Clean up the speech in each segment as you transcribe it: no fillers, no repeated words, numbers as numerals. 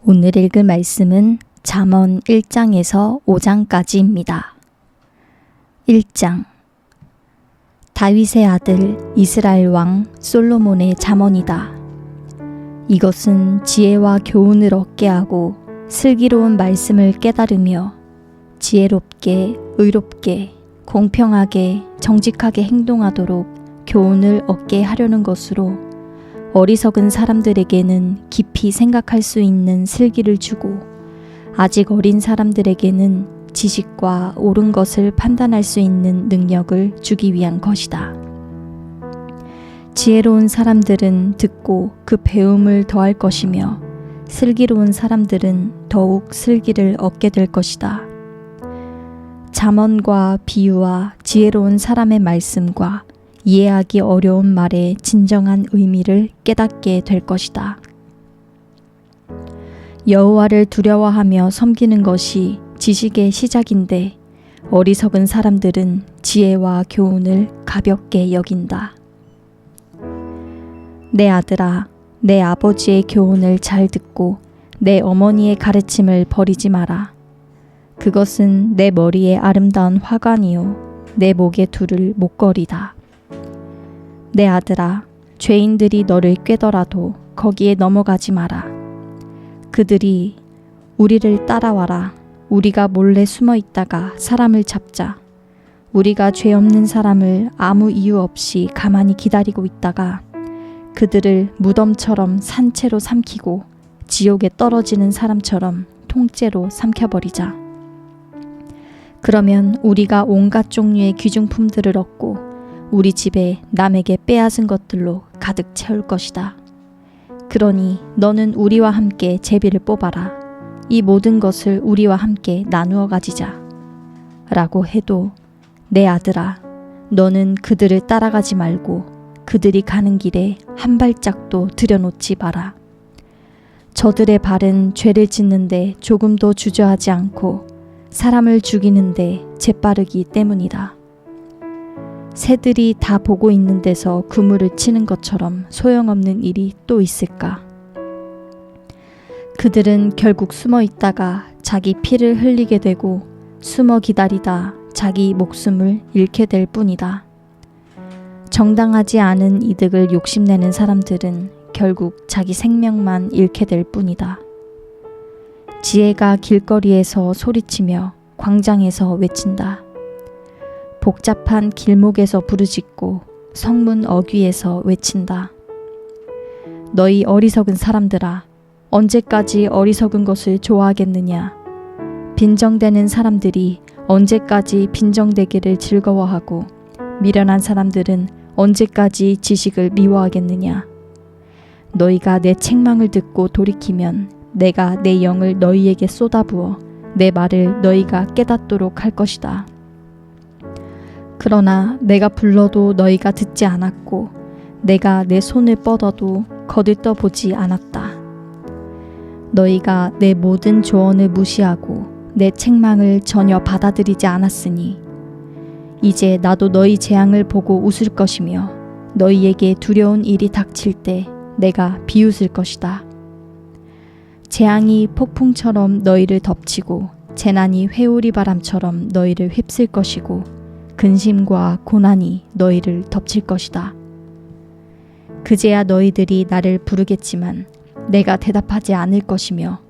오늘 읽을 말씀은 잠언 1장에서 5장까지입니다. 1장. 다윗의 아들 이스라엘 왕 솔로몬의 잠언이다. 이것은 지혜와 교훈을 얻게 하고 슬기로운 말씀을 깨달으며 지혜롭게, 의롭게, 공평하게, 정직하게 행동하도록 교훈을 얻게 하려는 것으로 어리석은 사람들에게는 깊이 생각할 수 있는 슬기를 주고 아직 어린 사람들에게는 지식과 옳은 것을 판단할 수 있는 능력을 주기 위한 것이다. 지혜로운 사람들은 듣고 그 배움을 더할 것이며 슬기로운 사람들은 더욱 슬기를 얻게 될 것이다. 잠언과 비유와 지혜로운 사람의 말씀과 이해하기 어려운 말의 진정한 의미를 깨닫게 될 것이다. 여호와를 두려워하며 섬기는 것이 지식의 시작인데 어리석은 사람들은 지혜와 교훈을 가볍게 여긴다. 내 아들아, 내 아버지의 교훈을 잘 듣고 내 어머니의 가르침을 버리지 마라. 그것은 내 머리에 아름다운 화관이요 내 목에 두를 목걸이다. 내 아들아, 죄인들이 너를 꾀더라도 거기에 넘어가지 마라. 그들이 우리를 따라와라. 우리가 몰래 숨어 있다가 사람을 잡자. 우리가 죄 없는 사람을 아무 이유 없이 가만히 기다리고 있다가 그들을 무덤처럼 산채로 삼키고 지옥에 떨어지는 사람처럼 통째로 삼켜버리자. 그러면 우리가 온갖 종류의 귀중품들을 얻고 우리 집에 남에게 빼앗은 것들로 가득 채울 것이다. 그러니 너는 우리와 함께 제비를 뽑아라. 이 모든 것을 우리와 함께 나누어 가지자. 라고 해도 내 아들아, 너는 그들을 따라가지 말고 그들이 가는 길에 한 발짝도 들여놓지 마라. 저들의 발은 죄를 짓는데 조금도 주저하지 않고 사람을 죽이는데 재빠르기 때문이다. 새들이 다 보고 있는 데서 그물을 치는 것처럼 소용없는 일이 또 있을까? 그들은 결국 숨어 있다가 자기 피를 흘리게 되고 숨어 기다리다 자기 목숨을 잃게 될 뿐이다. 정당하지 않은 이득을 욕심내는 사람들은 결국 자기 생명만 잃게 될 뿐이다. 지혜가 길거리에서 소리치며 광장에서 외친다. 복잡한 길목에서 부르짖고 성문 어귀에서 외친다. 너희 어리석은 사람들아, 언제까지 어리석은 것을 좋아하겠느냐? 빈정대는 사람들이 언제까지 빈정대기를 즐거워하고 미련한 사람들은 언제까지 지식을 미워하겠느냐? 너희가 내 책망을 듣고 돌이키면 내가 내 영을 너희에게 쏟아부어 내 말을 너희가 깨닫도록 할 것이다. 그러나 내가 불러도 너희가 듣지 않았고 내가 내 손을 뻗어도 거들떠보지 않았다. 너희가 내 모든 조언을 무시하고 내 책망을 전혀 받아들이지 않았으니 이제 나도 너희 재앙을 보고 웃을 것이며 너희에게 두려운 일이 닥칠 때 내가 비웃을 것이다. 재앙이 폭풍처럼 너희를 덮치고 재난이 회오리 바람처럼 너희를 휩쓸 것이고 근심과 고난이 너희를 덮칠 것이다. 그제야 너희들이 나를 부르겠지만 내가 대답하지 않을 것이며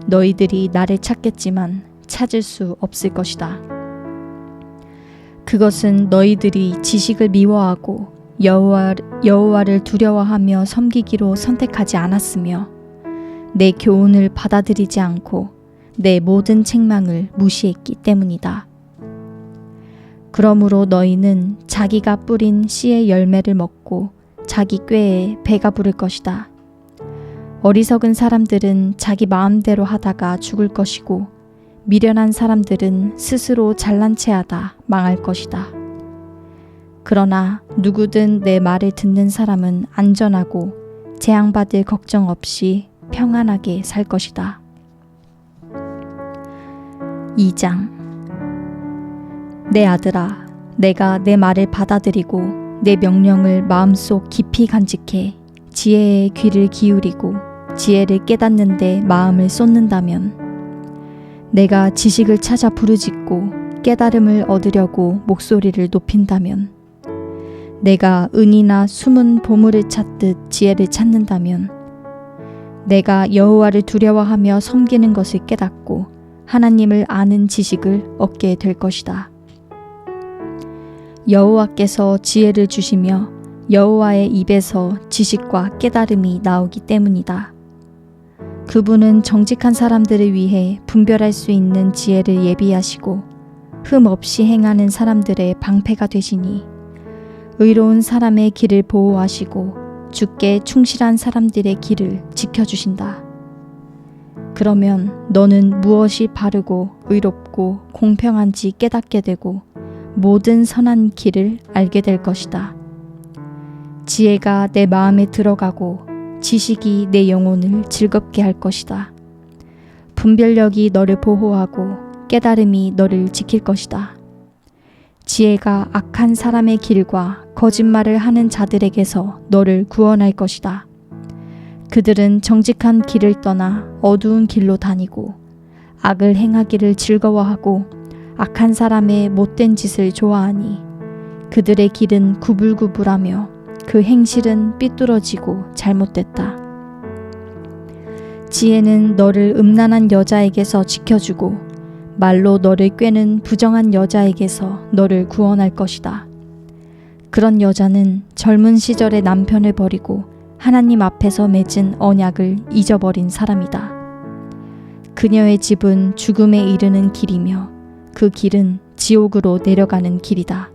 너희들이 나를 찾겠지만 찾을 수 없을 것이다. 그것은 너희들이 지식을 미워하고 여호와를 두려워하며 섬기기로 선택하지 않았으며 내 교훈을 받아들이지 않고 내 모든 책망을 무시했기 때문이다. 그러므로 너희는 자기가 뿌린 씨의 열매를 먹고 자기 꾀에 배가 부를 것이다. 어리석은 사람들은 자기 마음대로 하다가 죽을 것이고 미련한 사람들은 스스로 잘난 체하다 망할 것이다. 그러나 누구든 내 말을 듣는 사람은 안전하고 재앙받을 걱정 없이 평안하게 살 것이다. 2장. 내 아들아, 내가 내 말을 받아들이고 내 명령을 마음속 깊이 간직해 지혜의 귀를 기울이고 지혜를 깨닫는데 마음을 쏟는다면, 내가 지식을 찾아 부르짖고 깨달음을 얻으려고 목소리를 높인다면, 내가 은이나 숨은 보물을 찾듯 지혜를 찾는다면, 내가 여호와를 두려워하며 섬기는 것을 깨닫고 하나님을 아는 지식을 얻게 될 것이다. 여호와께서 지혜를 주시며 여호와의 입에서 지식과 깨달음이 나오기 때문이다. 그분은 정직한 사람들을 위해 분별할 수 있는 지혜를 예비하시고 흠 없이 행하는 사람들의 방패가 되시니, 의로운 사람의 길을 보호하시고 주께 충실한 사람들의 길을 지켜주신다. 그러면 너는 무엇이 바르고 의롭고 공평한지 깨닫게 되고 모든 선한 길을 알게 될 것이다. 지혜가 내 마음에 들어가고 지식이 내 영혼을 즐겁게 할 것이다. 분별력이 너를 보호하고 깨달음이 너를 지킬 것이다. 지혜가 악한 사람의 길과 거짓말을 하는 자들에게서 너를 구원할 것이다. 그들은 정직한 길을 떠나 어두운 길로 다니고 악을 행하기를 즐거워하고 악한 사람의 못된 짓을 좋아하니, 그들의 길은 구불구불하며 그 행실은 삐뚤어지고 잘못됐다. 지혜는 너를 음란한 여자에게서 지켜주고 말로 너를 꿰는 부정한 여자에게서 너를 구원할 것이다. 그런 여자는 젊은 시절의 남편을 버리고 하나님 앞에서 맺은 언약을 잊어버린 사람이다. 그녀의 집은 죽음에 이르는 길이며 그 길은 지옥으로 내려가는 길이다.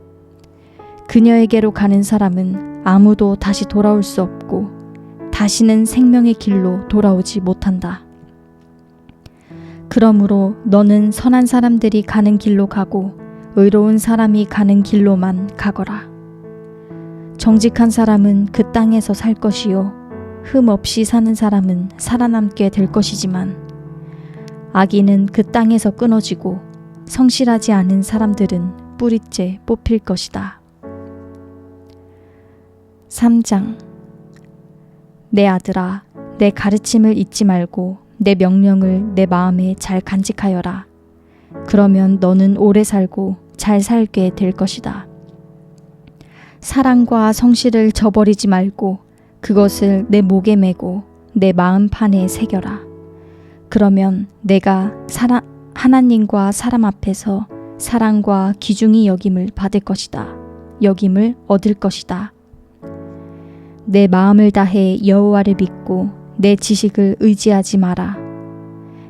그녀에게로 가는 사람은 아무도 다시 돌아올 수 없고 다시는 생명의 길로 돌아오지 못한다. 그러므로 너는 선한 사람들이 가는 길로 가고 의로운 사람이 가는 길로만 가거라. 정직한 사람은 그 땅에서 살 것이요 흠 없이 사는 사람은 살아남게 될 것이지만, 악인은 그 땅에서 끊어지고 성실하지 않은 사람들은 뿌리째 뽑힐 것이다. 3장. 내 아들아, 내 가르침을 잊지 말고 내 명령을 내 마음에 잘 간직하여라. 그러면 너는 오래 살고 잘 살게 될 것이다. 사랑과 성실을 저버리지 말고 그것을 내 목에 메고 내 마음판에 새겨라. 그러면 내가 하나님과 사람 앞에서 사랑과 귀중히 여김을 받을 것이다. 여김을 얻을 것이다. 내 마음을 다해 여호와를 믿고 내 지식을 의지하지 마라.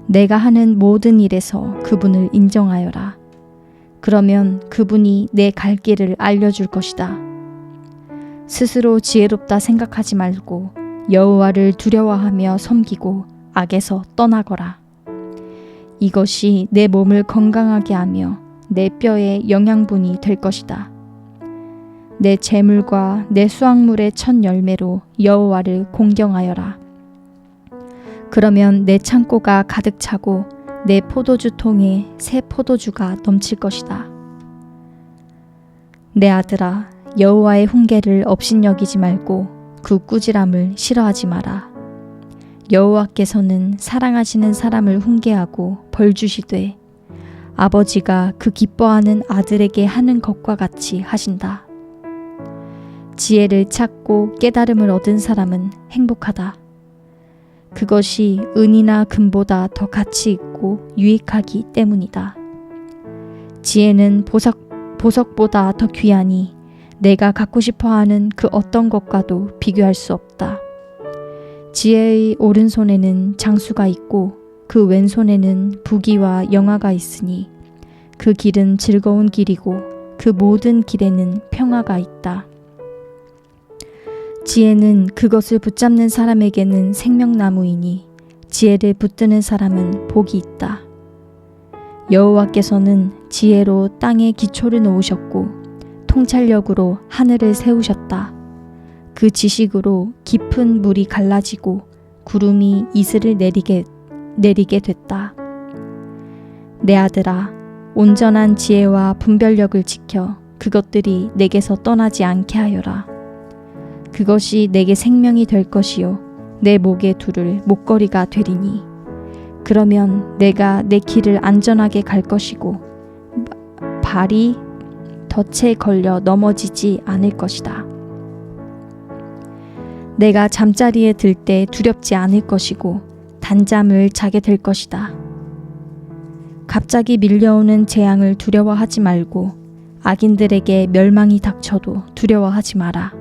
내가 하는 모든 일에서 그분을 인정하여라. 그러면 그분이 내 갈 길을 알려줄 것이다. 스스로 지혜롭다 생각하지 말고 여호와를 두려워하며 섬기고 악에서 떠나거라. 이것이 내 몸을 건강하게 하며 내 뼈에 영양분이 될 것이다. 내 재물과 내 수확물의 첫 열매로 여호와를 공경하여라. 그러면 내 창고가 가득 차고 내 포도주 통에 새 포도주가 넘칠 것이다. 내 아들아, 여호와의 훈계를 업신여기지 말고 그 꾸지람을 싫어하지 마라. 여호와께서는 사랑하시는 사람을 훈계하고 벌 주시되 아버지가 그 기뻐하는 아들에게 하는 것과 같이 하신다. 지혜를 찾고 깨달음을 얻은 사람은 행복하다. 그것이 은이나 금보다 더 가치 있고 유익하기 때문이다. 지혜는 보석보다 더 귀하니 내가 갖고 싶어하는 그 어떤 것과도 비교할 수 없다. 지혜의 오른손에는 장수가 있고 그 왼손에는 부귀와 영화가 있으니 그 길은 즐거운 길이고 그 모든 길에는 평화가 있다. 지혜는 그것을 붙잡는 사람에게는 생명나무이니 지혜를 붙드는 사람은 복이 있다. 여호와께서는 지혜로 땅에 기초를 놓으셨고 통찰력으로 하늘을 세우셨다. 그 지식으로 깊은 물이 갈라지고 구름이 이슬을 내리게 됐다. 내 아들아, 온전한 지혜와 분별력을 지켜 그것들이 내게서 떠나지 않게 하여라. 그것이 내게 생명이 될 것이요 내 목에 두를 목걸이가 되리니 그러면 내가 내 길을 안전하게 갈 것이고 발이 덫에 걸려 넘어지지 않을 것이다. 내가 잠자리에 들 때 두렵지 않을 것이고 단잠을 자게 될 것이다. 갑자기 밀려오는 재앙을 두려워하지 말고 악인들에게 멸망이 닥쳐도 두려워하지 마라.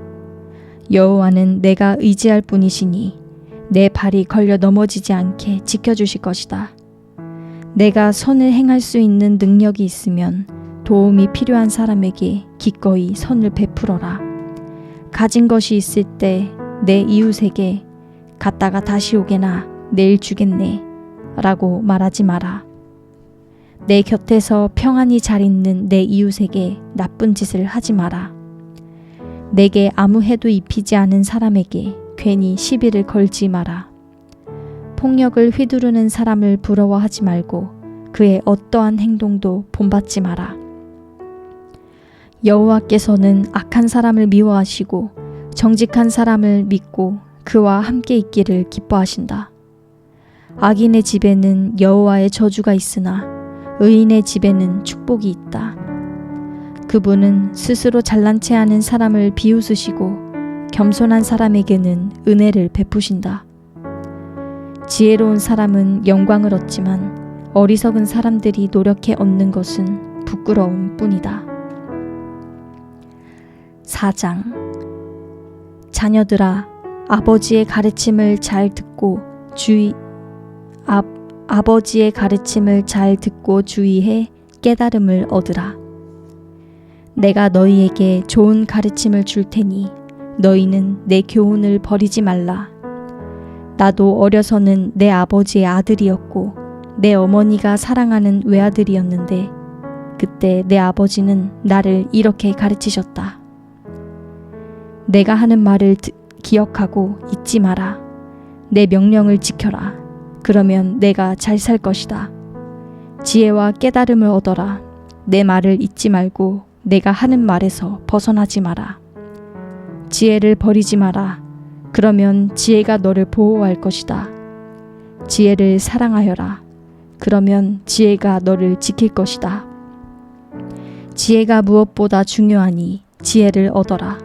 여호와는 내가 의지할 뿐이시니 내 발이 걸려 넘어지지 않게 지켜주실 것이다. 내가 선을 행할 수 있는 능력이 있으면 도움이 필요한 사람에게 기꺼이 선을 베풀어라. 가진 것이 있을 때 내 이웃에게 갔다가 다시 오게나 내일 주겠네 라고 말하지 마라. 내 곁에서 평안히 잘 있는 내 이웃에게 나쁜 짓을 하지 마라. 내게 아무 해도 입히지 않은 사람에게 괜히 시비를 걸지 마라. 폭력을 휘두르는 사람을 부러워하지 말고 그의 어떠한 행동도 본받지 마라. 여호와께서는 악한 사람을 미워하시고 정직한 사람을 믿고 그와 함께 있기를 기뻐하신다. 악인의 집에는 여호와의 저주가 있으나 의인의 집에는 축복이 있다. 그분은 스스로 잘난 체 하는 사람을 비웃으시고 겸손한 사람에게는 은혜를 베푸신다. 지혜로운 사람은 영광을 얻지만 어리석은 사람들이 노력해 얻는 것은 부끄러움 뿐이다. 4장. 자녀들아, 아버지의 가르침을 잘 듣고 아버지의 가르침을 잘 듣고 주의해 깨달음을 얻으라. 내가 너희에게 좋은 가르침을 줄 테니 너희는 내 교훈을 버리지 말라. 나도 어려서는 내 아버지의 아들이었고 내 어머니가 사랑하는 외아들이었는데 그때 내 아버지는 나를 이렇게 가르치셨다. 내가 하는 말을 기억하고 잊지 마라. 내 명령을 지켜라. 그러면 내가 잘 살 것이다. 지혜와 깨달음을 얻어라. 내 말을 잊지 말고 내가 하는 말에서 벗어나지 마라. 지혜를 버리지 마라. 그러면 지혜가 너를 보호할 것이다. 지혜를 사랑하여라. 그러면 지혜가 너를 지킬 것이다. 지혜가 무엇보다 중요하니 지혜를 얻어라.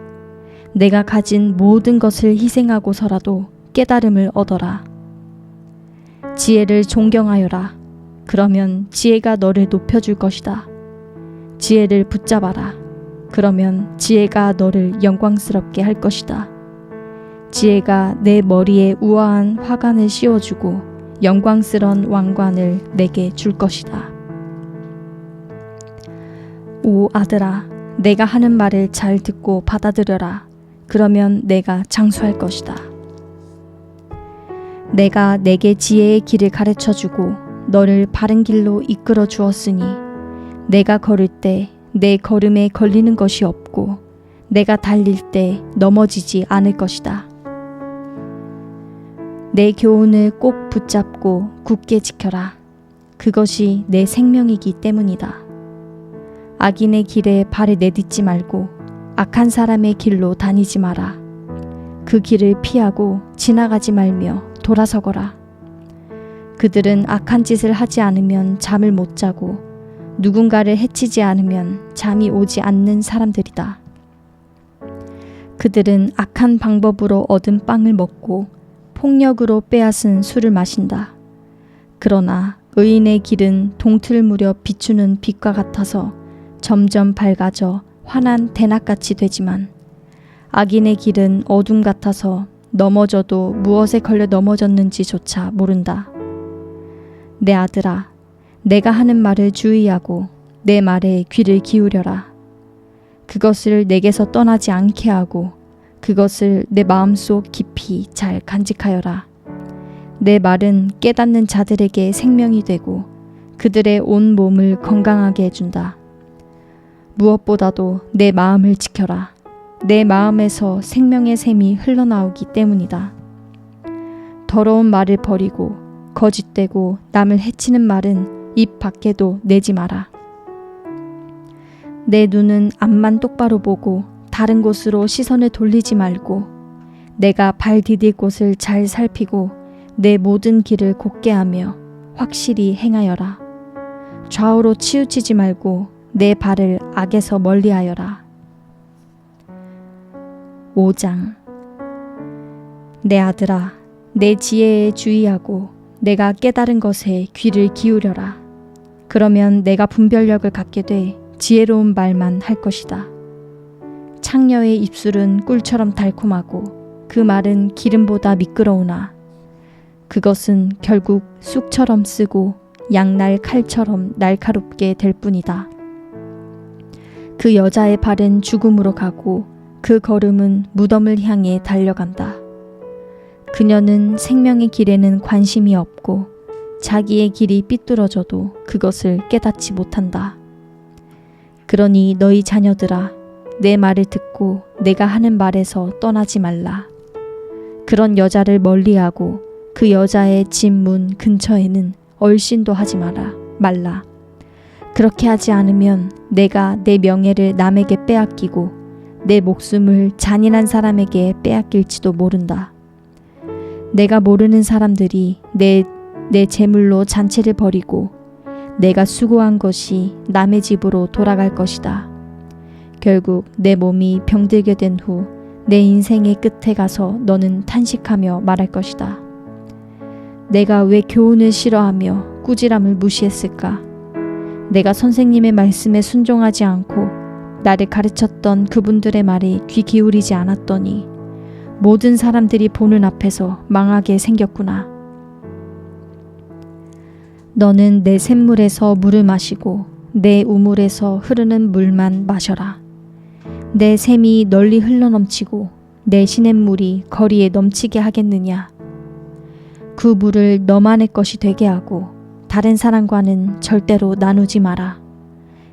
내가 가진 모든 것을 희생하고서라도 깨달음을 얻어라. 지혜를 존경하여라. 그러면 지혜가 너를 높여줄 것이다. 지혜를 붙잡아라. 그러면 지혜가 너를 영광스럽게 할 것이다. 지혜가 내 머리에 우아한 화관을 씌워주고 영광스러운 왕관을 내게 줄 것이다. 오 아들아, 내가 하는 말을 잘 듣고 받아들여라. 그러면 내가 장수할 것이다. 내가 내게 지혜의 길을 가르쳐주고 너를 바른 길로 이끌어 주었으니 내가 걸을 때 내 걸음에 걸리는 것이 없고 내가 달릴 때 넘어지지 않을 것이다. 내 교훈을 꼭 붙잡고 굳게 지켜라. 그것이 내 생명이기 때문이다. 악인의 길에 발을 내딛지 말고 악한 사람의 길로 다니지 마라. 그 길을 피하고 지나가지 말며 돌아서거라. 그들은 악한 짓을 하지 않으면 잠을 못 자고 누군가를 해치지 않으면 잠이 오지 않는 사람들이다. 그들은 악한 방법으로 얻은 빵을 먹고 폭력으로 빼앗은 술을 마신다. 그러나 의인의 길은 동틀 무렵 비추는 빛과 같아서 점점 밝아져 환한 대낮같이 되지만 악인의 길은 어둠 같아서 넘어져도 무엇에 걸려 넘어졌는지조차 모른다. 내 아들아, 내가 하는 말을 주의하고 내 말에 귀를 기울여라. 그것을 내게서 떠나지 않게 하고 그것을 내 마음속 깊이 잘 간직하여라. 내 말은 깨닫는 자들에게 생명이 되고 그들의 온 몸을 건강하게 해준다. 무엇보다도 내 마음을 지켜라. 내 마음에서 생명의 샘이 흘러나오기 때문이다. 더러운 말을 버리고 거짓되고 남을 해치는 말은 입 밖에도 내지 마라. 내 눈은 앞만 똑바로 보고 다른 곳으로 시선을 돌리지 말고 내가 발 디딜 곳을 잘 살피고 내 모든 길을 곧게 하며 확실히 행하여라. 좌우로 치우치지 말고 내 발을 악에서 멀리하여라. 5장. 내 아들아, 내 지혜에 주의하고 내가 깨달은 것에 귀를 기울여라. 그러면 내가 분별력을 갖게 돼 지혜로운 말만 할 것이다. 창녀의 입술은 꿀처럼 달콤하고 그 말은 기름보다 미끄러우나 그것은 결국 쑥처럼 쓰고 양날 칼처럼 날카롭게 될 뿐이다. 그 여자의 발은 죽음으로 가고 그 걸음은 무덤을 향해 달려간다. 그녀는 생명의 길에는 관심이 없고 자기의 길이 삐뚤어져도 그것을 깨닫지 못한다. 그러니 너희 자녀들아, 내 말을 듣고 내가 하는 말에서 떠나지 말라. 그런 여자를 멀리하고 그 여자의 집 문 근처에는 얼씬도 하지 말라. 그렇게 하지 않으면 내가 내 명예를 남에게 빼앗기고 내 목숨을 잔인한 사람에게 빼앗길지도 모른다. 내가 모르는 사람들이 내 재물로 잔치를 벌이고 내가 수고한 것이 남의 집으로 돌아갈 것이다. 결국 내 몸이 병들게 된 후 내 인생의 끝에 가서 너는 탄식하며 말할 것이다. 내가 왜 교훈을 싫어하며 꾸지람을 무시했을까? 내가 선생님의 말씀에 순종하지 않고 나를 가르쳤던 그분들의 말에 귀 기울이지 않았더니 모든 사람들이 보는 앞에서 망하게 생겼구나. 너는 내 샘물에서 물을 마시고 내 우물에서 흐르는 물만 마셔라. 내 샘이 널리 흘러넘치고 내 시냇물이 거리에 넘치게 하겠느냐. 그 물을 너만의 것이 되게 하고 다른 사람과는 절대로 나누지 마라.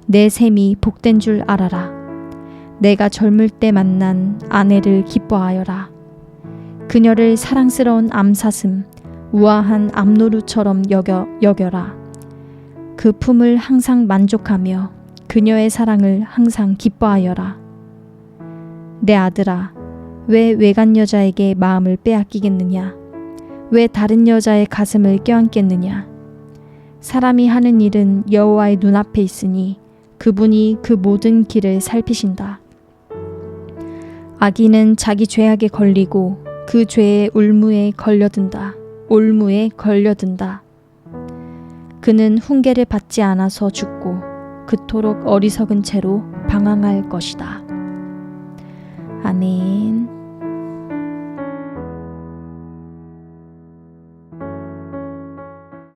내 샘이 복된 줄 알아라. 내가 젊을 때 만난 아내를 기뻐하여라. 그녀를 사랑스러운 암사슴, 우아한 암노루처럼 여겨라. 그 품을 항상 만족하며 그녀의 사랑을 항상 기뻐하여라. 내 아들아, 왜 외간 여자에게 마음을 빼앗기겠느냐? 왜 다른 여자의 가슴을 껴안겠느냐? 사람이 하는 일은 여호와의 눈앞에 있으니 그분이 그 모든 길을 살피신다. 악인은 자기 죄악에 걸리고 그 죄의 올무에 걸려든다. 그는 훈계를 받지 않아서 죽고 그토록 어리석은 채로 방황할 것이다. 아멘.